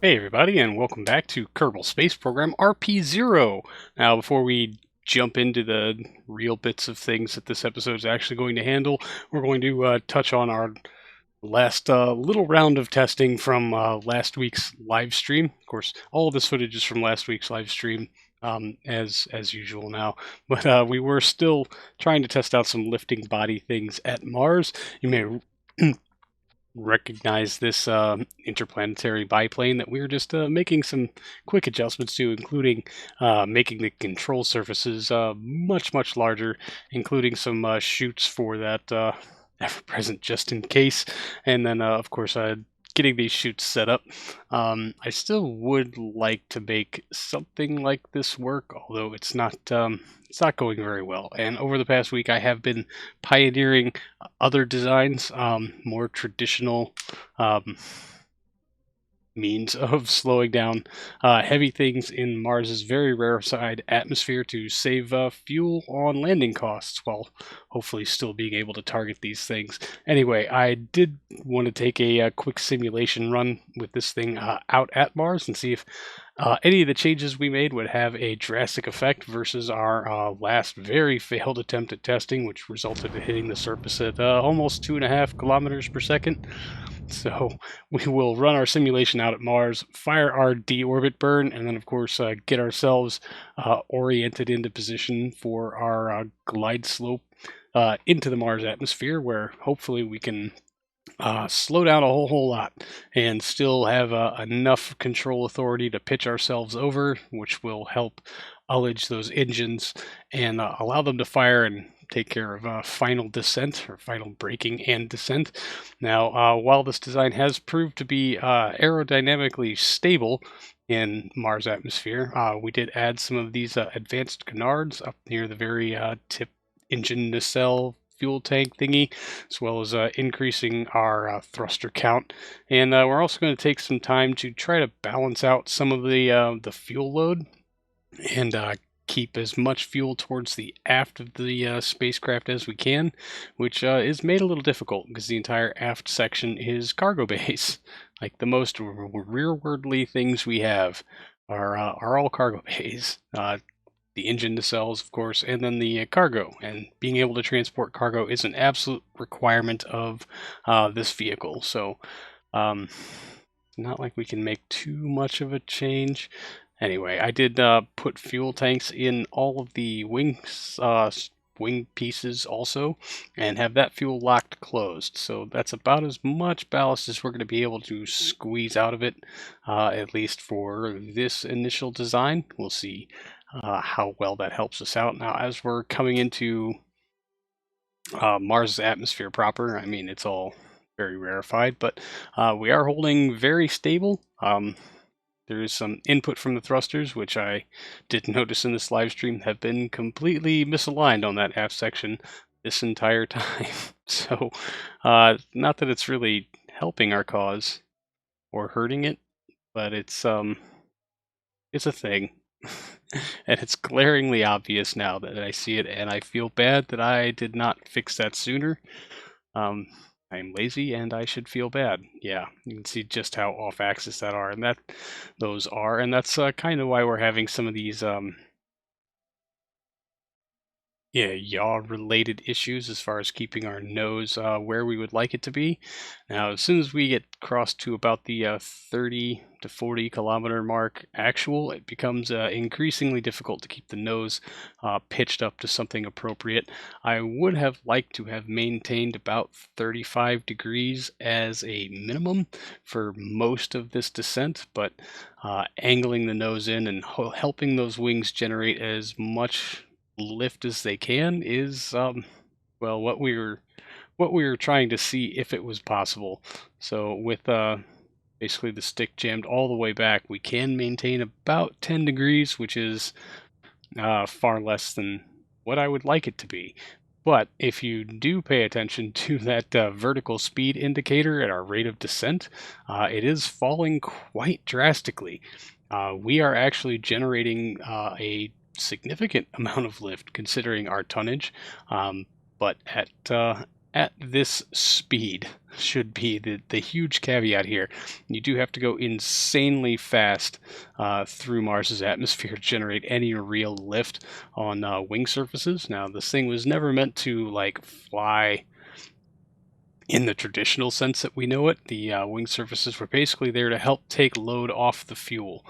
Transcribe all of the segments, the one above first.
Hey everybody, and welcome back to Kerbal Space Program RP-0. Now, before we jump into the real bits of things that this episode is actually going to handle, we're going to touch on our last little round of testing from last week's live stream. Of course, all of this footage is from last week's live stream, as usual now. But we were still trying to test out some lifting body things at Mars. You may recognize this interplanetary biplane that we were just making some quick adjustments to, including making the control surfaces much larger, including some chutes for that ever-present just in case, and then of course getting these chutes set up. I still would like to make something like this work, although it's not going very well. And over the past week, I have been pioneering other designs, more traditional means of slowing down heavy things in Mars's very rarefied atmosphere to save fuel on landing costs while hopefully still being able to target these things. Anyway, I did want to take a quick simulation run with this thing out at Mars and see if any of the changes we made would have a drastic effect versus our last very failed attempt at testing, which resulted in hitting the surface at almost 2.5 kilometers per second. So we will run our simulation out at Mars, fire our deorbit burn, and then of course get ourselves oriented into position for our glide slope into the Mars atmosphere, where hopefully we can slow down a whole lot and still have enough control authority to pitch ourselves over, which will help ullage those engines and allow them to fire and take care of final descent, or final braking and descent. Now, while this design has proved to be aerodynamically stable in Mars atmosphere, we did add some of these advanced canards up near the very tip engine nacelle fuel tank thingy, as well as increasing our thruster count. And we're also going to take some time to try to balance out some of the fuel load and keep as much fuel towards the aft of the spacecraft as we can, which is made a little difficult because the entire aft section is cargo bays. Like the most rearwardly things we have are all cargo bays. The engine nacelles, of course, and then the cargo. And being able to transport cargo is an absolute requirement of this vehicle. So, not like we can make too much of a change. Anyway, I did put fuel tanks in all of the wing pieces also, and have that fuel locked closed. So that's about as much ballast as we're going to be able to squeeze out of it, at least for this initial design. We'll see how well that helps us out. Now, as we're coming into Mars' atmosphere proper, I mean, it's all very rarefied, but we are holding very stable. There is some input from the thrusters, which I did notice in this live stream have been completely misaligned on that aft section this entire time. So, not that it's really helping our cause or hurting it, but it's a thing. And it's glaringly obvious now that I see it, and I feel bad that I did not fix that sooner. I'm lazy and I should feel bad. Yeah, you can see just how off axis that are, and those are, and that's kind of why we're having some of these yaw related issues as far as keeping our nose where we would like it to be. Now, as soon as we get crossed to about the 30 to 40 kilometer mark actual, it becomes increasingly difficult to keep the nose pitched up to something appropriate. I would have liked to have maintained about 35 degrees as a minimum for most of this descent, but angling the nose in and helping those wings generate as much lift as they can is well, what we were trying to see if it was possible. So with basically the stick jammed all the way back, we can maintain about 10 degrees, which is far less than what I would like it to be. But if you do pay attention to that vertical speed indicator at our rate of descent, it is falling quite drastically. We are actually generating a significant amount of lift considering our tonnage, but at this speed, should be the huge caveat here. You do have to go insanely fast through Mars's atmosphere to generate any real lift on wing surfaces. Now, this thing was never meant to like fly in the traditional sense that we know it. The wing surfaces were basically there to help take load off the fuel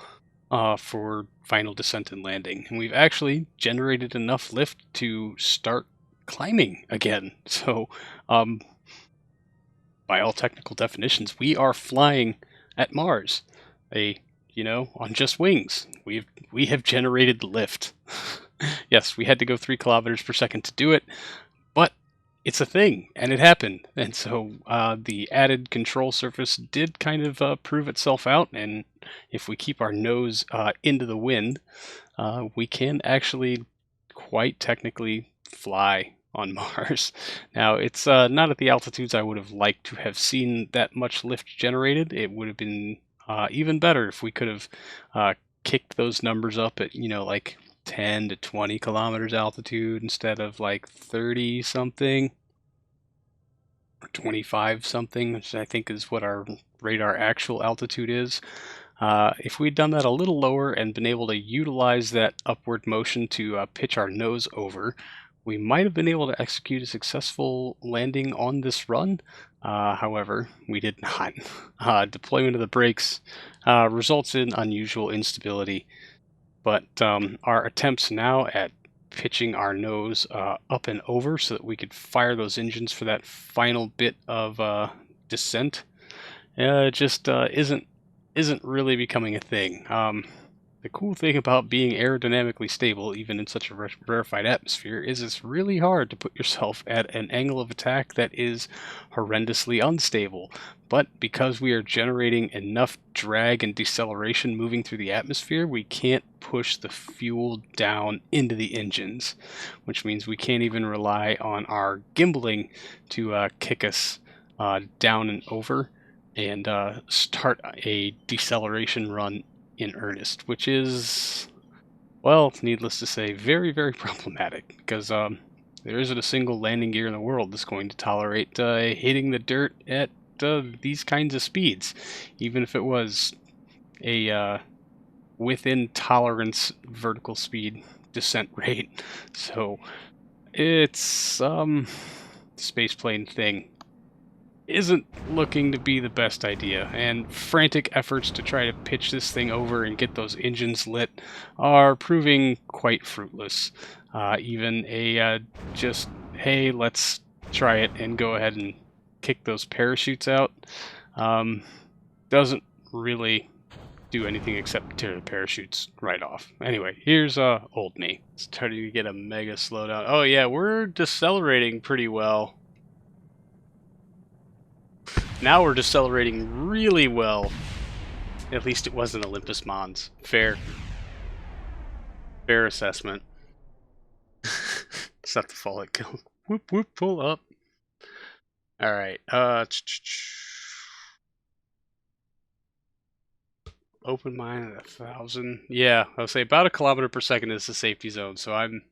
for final descent and landing. And we've actually generated enough lift to start climbing again. So, by all technical definitions, we are flying at Mars, on just wings. We have generated lift. Yes, we had to go 3 kilometers per second to do it, but it's a thing, and it happened. And so the added control surface did kind of prove itself out, and if we keep our nose into the wind, we can actually quite technically fly on Mars. Now, it's not at the altitudes I would have liked to have seen that much lift generated. It would have been even better if we could have kicked those numbers up at, like 10 to 20 kilometers altitude instead of like 30 something or 25 something, which I think is what our radar actual altitude is. If we'd done that a little lower and been able to utilize that upward motion to pitch our nose over, we might have been able to execute a successful landing on this run. However, we did not. Deployment of the brakes results in unusual instability, but our attempts now at pitching our nose up and over so that we could fire those engines for that final bit of descent just isn't really becoming a thing. The cool thing about being aerodynamically stable, even in such a rarefied atmosphere, is it's really hard to put yourself at an angle of attack that is horrendously unstable. But because we are generating enough drag and deceleration moving through the atmosphere, we can't push the fuel down into the engines, which means we can't even rely on our gimbaling to kick us down and over and start a deceleration run in earnest, which is, well, needless to say, very, very problematic, because there isn't a single landing gear in the world that's going to tolerate hitting the dirt at these kinds of speeds, even if it was a within tolerance vertical speed descent rate. So it's spaceplane thing isn't looking to be the best idea, and frantic efforts to try to pitch this thing over and get those engines lit are proving quite fruitless. Even just, hey, let's try it and go ahead and kick those parachutes out doesn't really do anything except tear the parachutes right off. Anyway, here's old me starting to get a mega slowdown. Oh yeah, we're decelerating pretty well. Now we're decelerating really well. At least it wasn't Olympus Mons. Fair assessment. It's not the fall it killed. Whoop whoop, pull up. Alright, open mine at 1,000. Yeah, I'll say about 1 kilometer per second is the safety zone, so I'm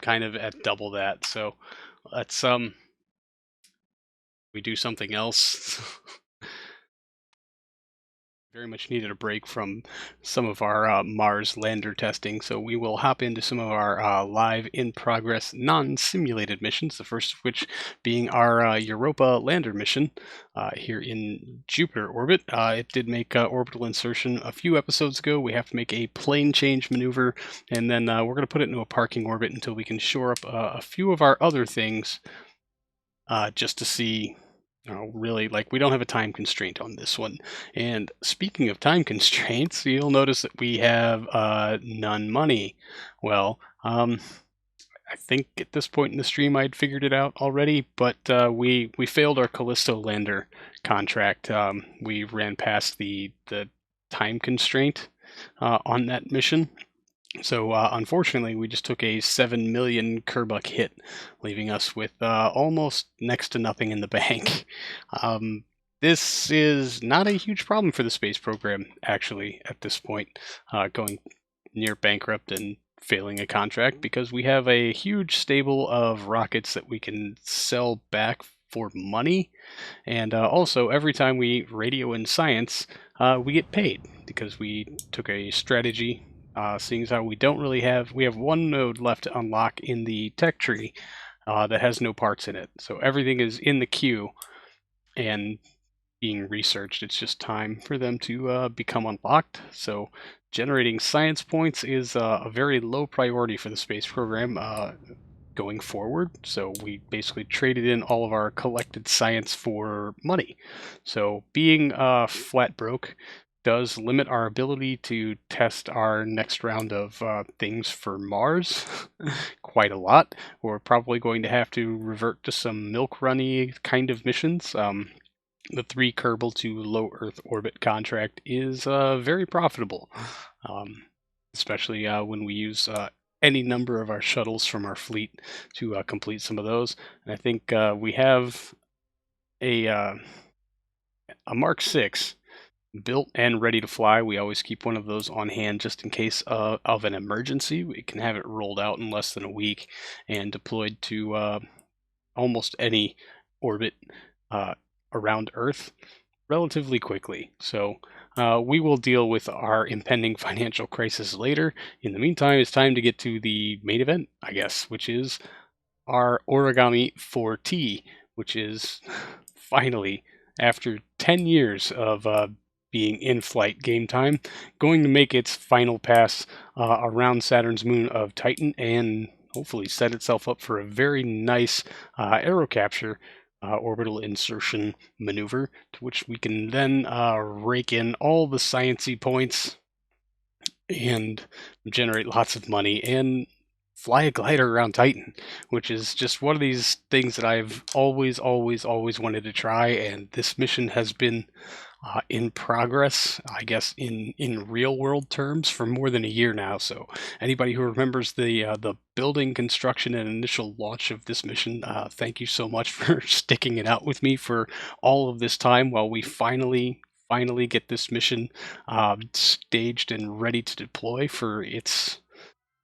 kind of at double that. So let's we do something else. Very much needed a break from some of our Mars lander testing, so we will hop into some of our live in-progress non-simulated missions, the first of which being our Europa lander mission here in Jupiter orbit. It did make orbital insertion a few episodes ago. We have to make a plane change maneuver, and then we're going to put it into a parking orbit until we can shore up a few of our other things just to see. Really, like, we don't have a time constraint on this one. And speaking of time constraints, you'll notice that we have none money. Well, I think at this point in the stream I'd figured it out already, but we failed our Callisto lander contract. We ran past the time constraint on that mission. So unfortunately, we just took a 7 million Kerbuck hit, leaving us with almost next to nothing in the bank. This is not a huge problem for the space program, actually, at this point, going near bankrupt and failing a contract, because we have a huge stable of rockets that we can sell back for money. And also, every time we radio in science, we get paid because we took a strategy. Seeing as how we have one node left to unlock in the tech tree that has no parts in it. So everything is in the queue and being researched. It's just time for them to become unlocked. So generating science points is a very low priority for the space program going forward. So we basically traded in all of our collected science for money. So being flat broke does limit our ability to test our next round of things for Mars quite a lot. We're probably going to have to revert to some milk runny kind of missions. The 3 Kerbal to low Earth orbit contract is very profitable, especially when we use any number of our shuttles from our fleet to complete some of those. And I think we have a Mark 6 built and ready to fly. We always keep one of those on hand just in case of an emergency. We can have it rolled out in less than a week and deployed to almost any orbit around Earth relatively quickly. So we will deal with our impending financial crisis later. In the meantime, it's time to get to the main event, I guess, which is our Origami 4T, which is finally, after 10 years of being in flight game time, going to make its final pass around Saturn's moon of Titan and hopefully set itself up for a very nice aero capture orbital insertion maneuver, to which we can then rake in all the sciencey points and generate lots of money and fly a glider around Titan, which is just one of these things that I've always wanted to try, and this mission has been in progress, I guess, in real world terms for more than a year now. So anybody who remembers the building, construction, and initial launch of this mission, thank you so much for sticking it out with me for all of this time while we finally get this mission staged and ready to deploy for its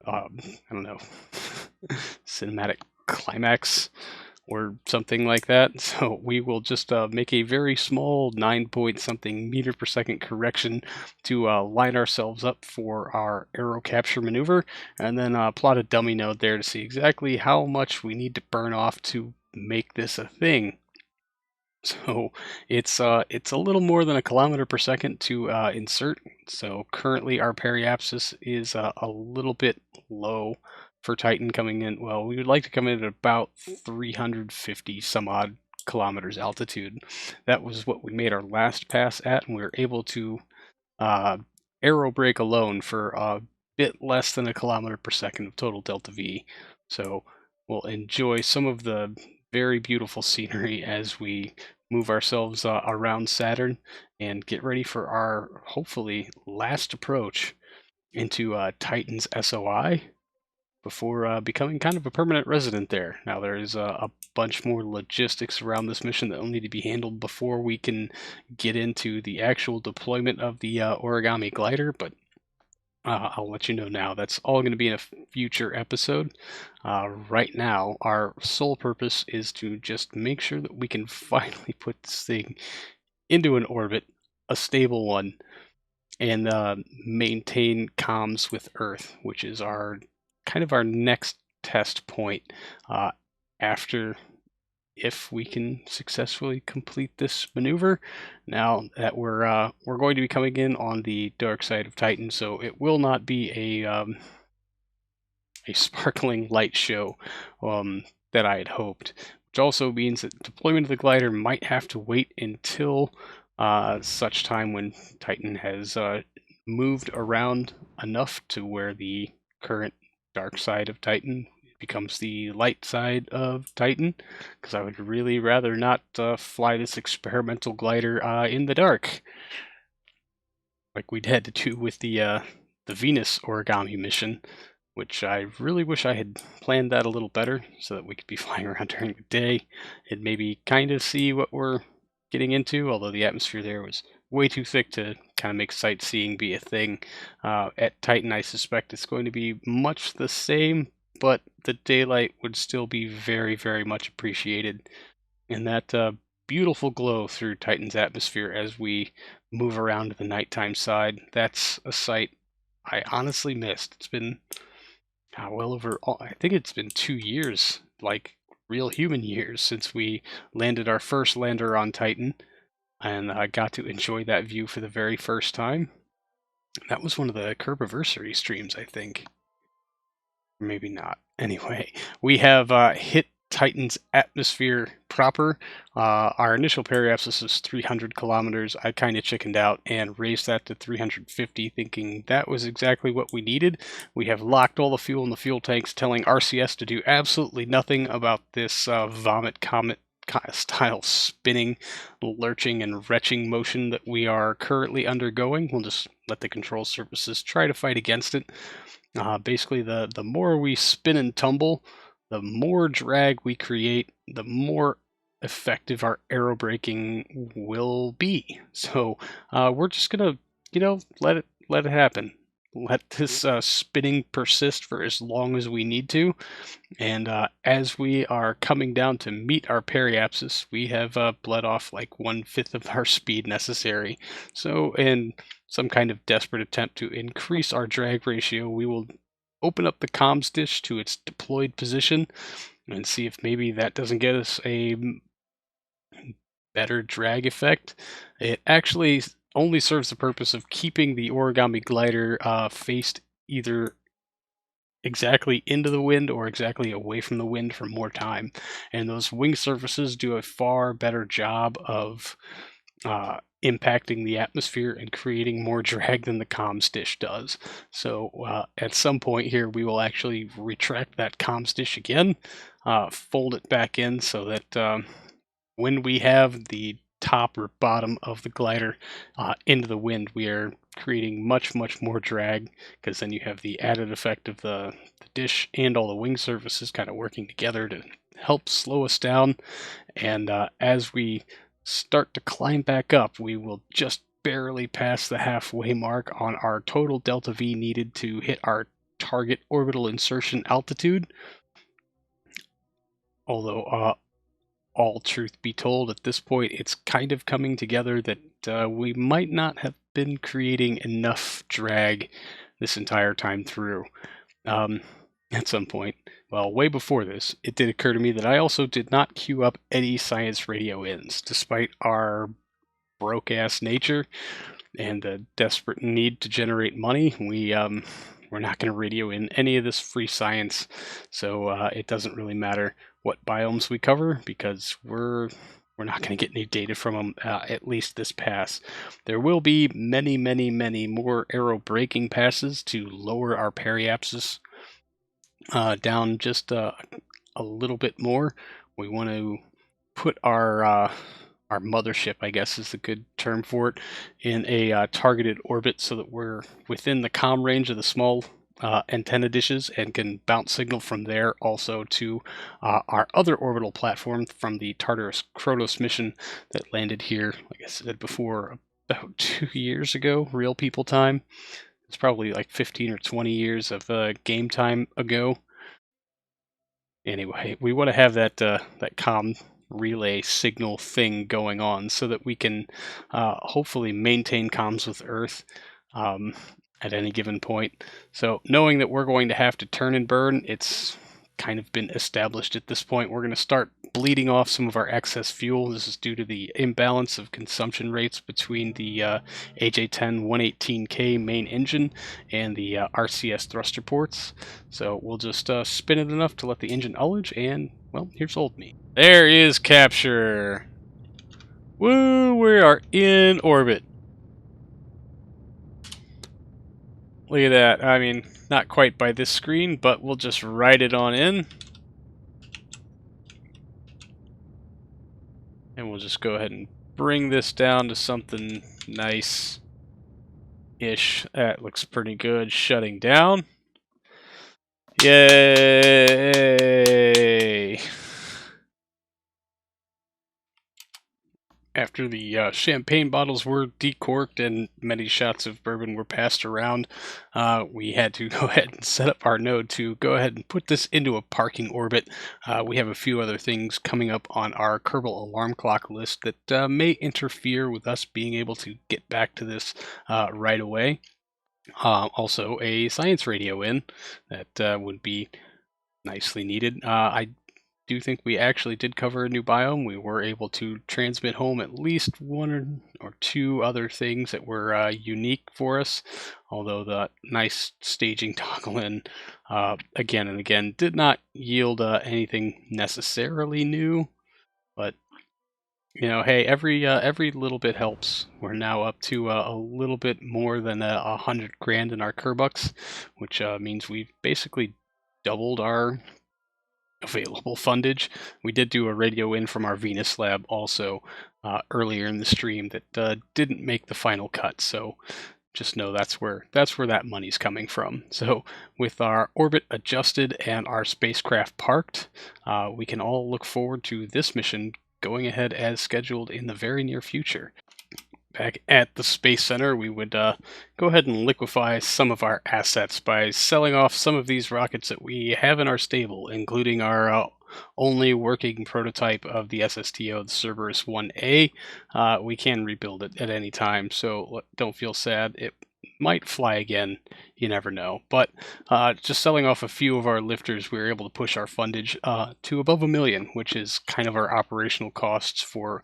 I don't know, cinematic climax or something like that. So we will just make a very small 9 point something meter per second correction to line ourselves up for our aero capture maneuver, and then plot a dummy node there to see exactly how much we need to burn off to make this a thing. So it's a little more than a kilometer per second to insert. So currently our periapsis is a little bit low for Titan, coming in. Well, we would like to come in at about 350 some odd kilometers altitude. That was what we made our last pass at, and we were able to aero brake alone for a bit less than a kilometer per second of total delta V. So we'll enjoy some of the very beautiful scenery as we move ourselves around Saturn and get ready for our hopefully last approach into Titan's SOI before becoming kind of a permanent resident there. Now there is a bunch more logistics around this mission that will need to be handled before we can get into the actual deployment of the Origami glider, but I'll let you know now. That's all going to be in a future episode. Right now, our sole purpose is to just make sure that we can finally put this thing into an orbit, a stable one, and maintain comms with Earth, which is our kind of our next test point after if we can successfully complete this maneuver. Now that we're going to be coming in on the dark side of Titan, so it will not be a sparkling light show that I had hoped, which also means that deployment of the glider might have to wait until such time when Titan has moved around enough to where the current dark side of Titan becomes the light side of Titan, because I would really rather not fly this experimental glider in the dark, like we'd had to do with the Venus Origami mission, which I really wish I had planned that a little better so that we could be flying around during the day and maybe kind of see what we're getting into, although the atmosphere there was way too thick to kind of make sightseeing be a thing. At Titan, I suspect it's going to be much the same, but the daylight would still be very much appreciated. and that beautiful glow through Titan's atmosphere as we move around to the nighttime side. That's a sight I honestly missed. It's been well over, I think it's been 2 years, like real human years, since we landed our first lander on Titan, and I got to enjoy that view for the very first time. That was one of the Kerbiversary streams, I think. Maybe not. Anyway, we have hit Titan's atmosphere proper. Our initial periapsis was 300 kilometers. I kind of chickened out and raised that to 350, thinking that was exactly what we needed. We have locked all the fuel in the fuel tanks, telling RCS to do absolutely nothing about this vomit comet style spinning, lurching, and retching motion that we are currently undergoing. We'll just let the control surfaces try to fight against it. Basically, the more we spin and tumble, the more drag we create, the more effective our aero braking will be. So we're just gonna, let it happen. Let this spinning persist for as long as we need to, and as we are coming down to meet our periapsis, we have bled off like 1/5 of our speed necessary. So in some kind of desperate attempt to increase our drag ratio, we will open up the comms dish to its deployed position and see if maybe that doesn't get us a better drag effect. It actually only serves the purpose of keeping the origami glider faced either exactly into the wind or exactly away from the wind for more time. And those wing surfaces do a far better job of impacting the atmosphere and creating more drag than the comms dish does. So at some point here, we will actually retract that comms dish again, fold it back in so that when we have the top or bottom of the glider into the wind, we are creating much more drag, because then you have the added effect of the dish and all the wing surfaces kind of working together to help slow us down. And as we start to climb back up, we will just barely pass the halfway mark on our total delta V needed to hit our target orbital insertion altitude. Although all truth be told, at this point, it's kind of coming together that we might not have been creating enough drag this entire time through. At some point, well, way before this, it did occur to me that I also did not queue up any science radio ins, despite our broke-ass nature and the desperate need to generate money. We're not going to radio in any of this free science, so it doesn't really matter what biomes we cover, because we're not going to get any data from them, at least this pass. There will be many more aero braking passes to lower our periapsis down just a little bit more. We want to put our mothership, I guess is the good term for it, in a targeted orbit so that we're within the comm range of the small antenna dishes and can bounce signal from there also to our other orbital platform from the Tartarus Kronos mission that landed here, like I said before, about 2 years ago, real people time. It's probably like 15 or 20 years of game time ago. Anyway, we want to have that that comm relay signal thing going on so that we can hopefully maintain comms with Earth at any given point. So knowing that we're going to have to turn and burn, it's kind of been established at this point. We're going to start bleeding off some of our excess fuel. This is due to the imbalance of consumption rates between the AJ10 118K main engine and the RCS thruster ports. So we'll just spin it enough to let the engine ullage, and, well, here's old me. There is capture! Woo! We are in orbit. Look at that. I mean, not quite by this screen, but we'll just write it on in. And we'll just go ahead and bring this down to something nice-ish. That looks pretty good. Shutting down. Yay! After the champagne bottles were decorked and many shots of bourbon were passed around, we had to go ahead and set up our node to go ahead and put this into a parking orbit. We have a few other things coming up on our Kerbal alarm clock list that may interfere with us being able to get back to this right away. Also, a science radio in that would be nicely needed. I do think we actually did cover a new biome. We were able to transmit home at least one or two other things that were unique for us, although the nice staging toggle in again and again did not yield anything necessarily new, but hey, every little bit helps. We're now up to a little bit more than 100 grand in our Kerbucks, which means we've basically doubled our available fundage. We did do a radio in from our Venus lab also earlier in the stream that didn't make the final cut. So just know that's where that money's coming from. So with our orbit adjusted and our spacecraft parked, we can all look forward to this mission going ahead as scheduled in the very near future. Back at the Space Center, we would go ahead and liquefy some of our assets by selling off some of these rockets that we have in our stable, including our only working prototype of the SSTO, the Cerberus 1A. We can rebuild it at any time, so don't feel sad. It might fly again, you never know. But just selling off a few of our lifters, we were able to push our fundage to above $1 million, which is kind of our operational costs for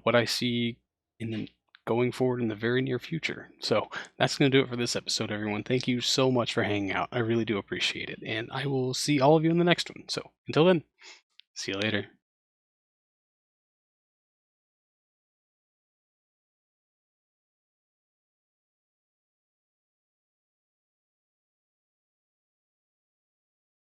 what I see in the going forward in the very near future. So that's going to do it for this episode, everyone. Thank you so much for hanging out. I really do appreciate it. And I will see all of you in the next one. So until then, see you later.